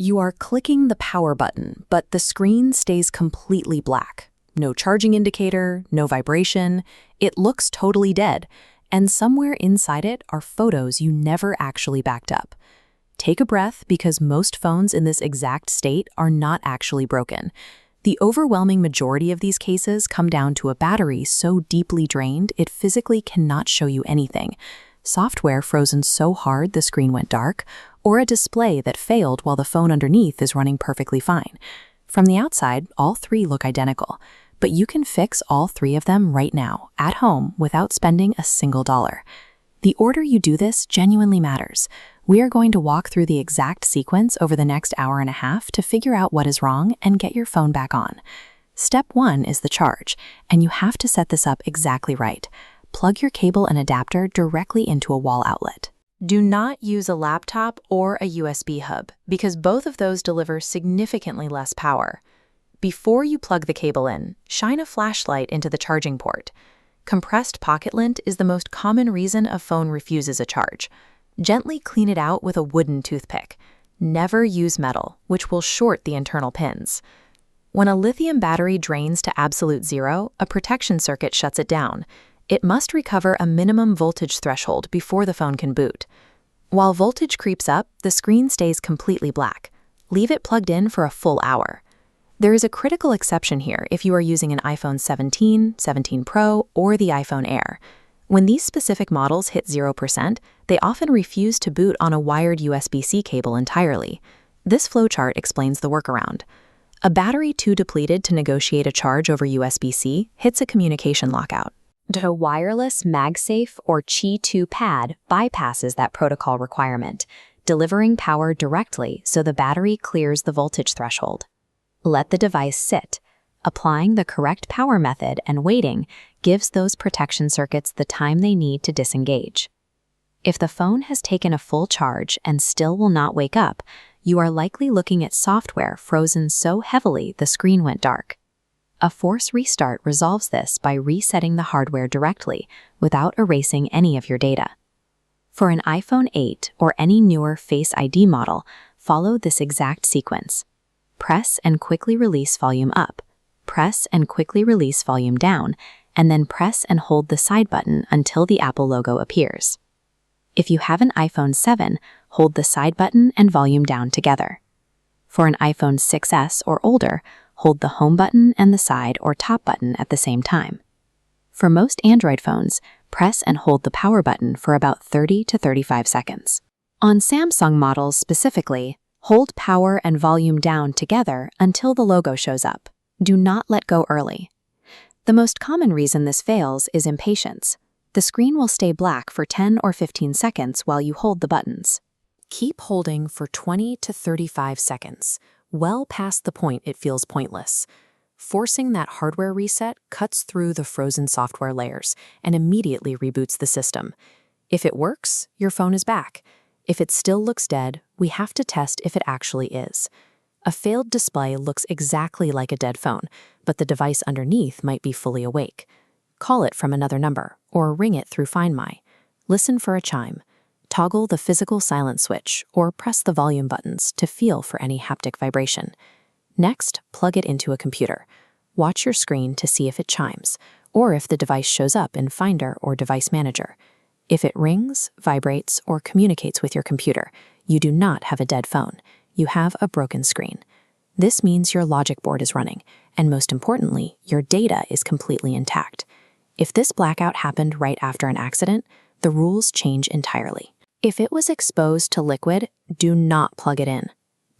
You are clicking the power button, but the screen stays completely black. No charging indicator, no vibration. It looks totally dead, and somewhere inside it are photos you never actually backed up. Take a breath, because most phones in this exact state are not actually broken. The overwhelming majority of these cases come down to a battery so deeply drained it physically cannot show you anything, software frozen so hard the screen went dark, or a display that failed while the phone underneath is running perfectly fine. From the outside, all three look identical, but you can fix all three of them right now, at home, without spending a single dollar. The order you do this genuinely matters. We are going to walk through the exact sequence over the next hour and a half to figure out what is wrong and get your phone back on. Step 1 is the charge, and you have to set this up exactly right. Plug your cable and adapter directly into a wall outlet. Do not use a laptop or a USB hub, because both of those deliver significantly less power. Before you plug the cable in, shine a flashlight into the charging port. Compressed pocket lint is the most common reason a phone refuses a charge. Gently clean it out with a wooden toothpick. Never use metal, which will short the internal pins. When a lithium battery drains to absolute zero, a protection circuit shuts it down. It must recover a minimum voltage threshold before the phone can boot. While voltage creeps up, the screen stays completely black. Leave it plugged in for a full hour. There is a critical exception here if you are using an iPhone 17, 17 Pro, or the iPhone Air. When these specific models hit 0%, they often refuse to boot on a wired USB-C cable entirely. This flowchart explains the workaround. A battery too depleted to negotiate a charge over USB-C hits a communication lockout. The wireless MagSafe or Qi 2 pad bypasses that protocol requirement, delivering power directly so the battery clears the voltage threshold. Let the device sit. Applying the correct power method and waiting gives those protection circuits the time they need to disengage. If the phone has taken a full charge and still will not wake up, you are likely looking at software frozen so heavily the screen went dark. A force restart resolves this by resetting the hardware directly without erasing any of your data. For an iPhone 8 or any newer Face ID model, follow this exact sequence. Press and quickly release volume up, press and quickly release volume down, and then press and hold the side button until the Apple logo appears. If you have an iPhone 7, hold the side button and volume down together. For an iPhone 6s or older, hold the home button and the side or top button at the same time. For most Android phones, press and hold the power button for about 30 to 35 seconds. On Samsung models specifically, hold power and volume down together until the logo shows up. Do not let go early. The most common reason this fails is impatience. The screen will stay black for 10 or 15 seconds while you hold the buttons. Keep holding for 20 to 35 seconds, well past the point it feels pointless. Forcing that hardware reset cuts through the frozen software layers and immediately reboots the system. If it works, your phone is back. If it still looks dead, we have to test if it actually is. A failed display looks exactly like a dead phone, but the device underneath might be fully awake. Call it from another number, or ring it through Find My. Listen for a chime. Toggle the physical silent switch, or press the volume buttons to feel for any haptic vibration. Next, plug it into a computer. Watch your screen to see if it chimes, or if the device shows up in Finder or Device Manager. If it rings, vibrates, or communicates with your computer, you do not have a dead phone. You have a broken screen. This means your logic board is running, and most importantly, your data is completely intact. If this blackout happened right after an accident, the rules change entirely. If it was exposed to liquid, do not plug it in.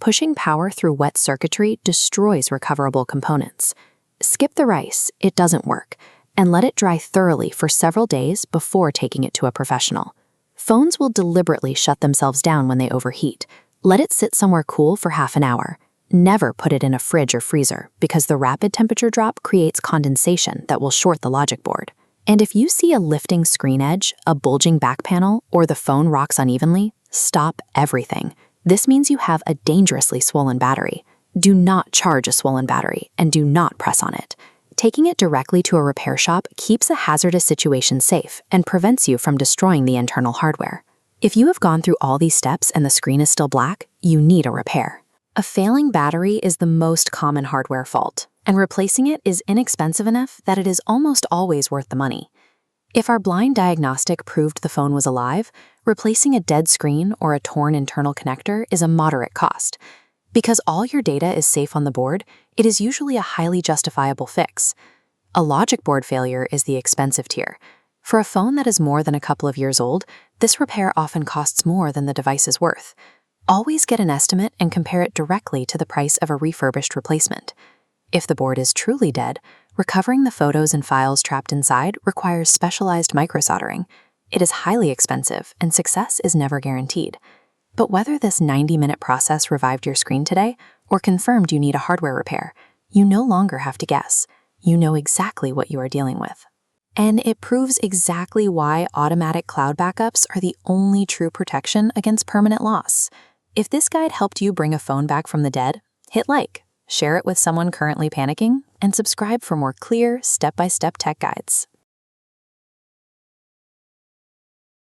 Pushing power through wet circuitry destroys recoverable components. Skip the rice, it doesn't work, and let it dry thoroughly for several days before taking it to a professional. Phones will deliberately shut themselves down when they overheat. Let it sit somewhere cool for half an hour. Never put it in a fridge or freezer, because the rapid temperature drop creates condensation that will short the logic board. And if you see a lifting screen edge, a bulging back panel, or the phone rocks unevenly, stop everything. This means you have a dangerously swollen battery. Do not charge a swollen battery, and do not press on it. Taking it directly to a repair shop keeps a hazardous situation safe and prevents you from destroying the internal hardware. If you have gone through all these steps and the screen is still black, you need a repair. A failing battery is the most common hardware fault, and replacing it is inexpensive enough that it is almost always worth the money. If our blind diagnostic proved the phone was alive, replacing a dead screen or a torn internal connector is a moderate cost. Because all your data is safe on the board, it is usually a highly justifiable fix. A logic board failure is the expensive tier. For a phone that is more than a couple of years old, this repair often costs more than the device is worth. Always get an estimate and compare it directly to the price of a refurbished replacement. If the board is truly dead, recovering the photos and files trapped inside requires specialized microsoldering. It is highly expensive, and success is never guaranteed. But whether this 90-minute process revived your screen today or confirmed you need a hardware repair, you no longer have to guess. You know exactly what you are dealing with. And it proves exactly why automatic cloud backups are the only true protection against permanent loss. If this guide helped you bring a phone back from the dead, hit like, share it with someone currently panicking, and subscribe for more clear, step-by-step tech guides.